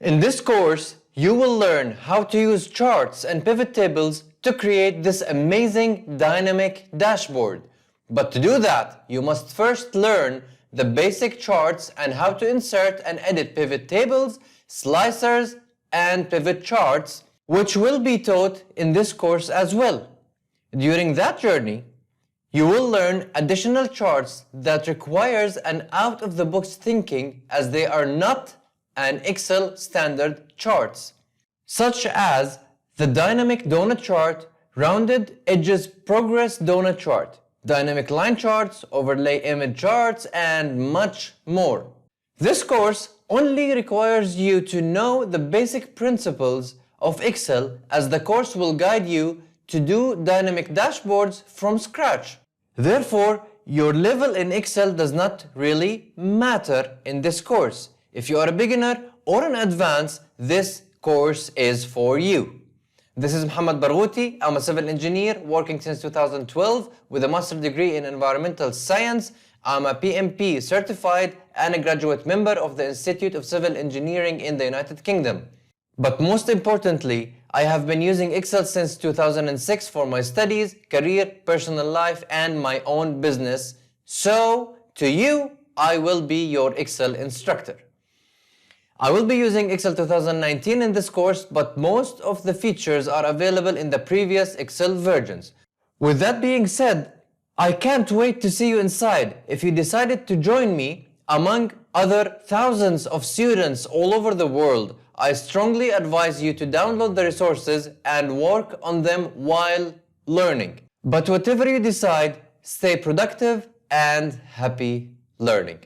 In this course, you will learn how to use charts and pivot tables to create this amazing dynamic dashboard. But to do that, you must first learn the basic charts and how to insert and edit pivot tables, slicers, and pivot charts, which will be taught in this course as well. During that journey, you will learn additional charts that requires an out-of-the-box thinking, as they are not an Excel standard charts, such as the dynamic donut chart, rounded edges progress donut chart, dynamic line charts, overlay image charts, and much more. This course only requires you to know the basic principles of Excel, as the course will guide you to do dynamic dashboards from scratch. Therefore, your level in Excel does not really matter in this course. If you are a beginner or an advanced, this course is for you. This is Mohammed Barghouti. I'm a civil engineer working since 2012 with a master's degree in environmental science. I'm a PMP certified and a graduate member of the Institute of Civil Engineering in the United Kingdom. But most importantly, I have been using Excel since 2006 for my studies, career, personal life, and my own business. So, to you, I will be your Excel instructor. I will be using Excel 2019 in this course, but most of the features are available in the previous Excel versions. With that being said, I can't wait to see you inside. If you decided to join me among other thousands of students all over the world, I strongly advise you to download the resources and work on them while learning. But whatever you decide, stay productive and happy learning.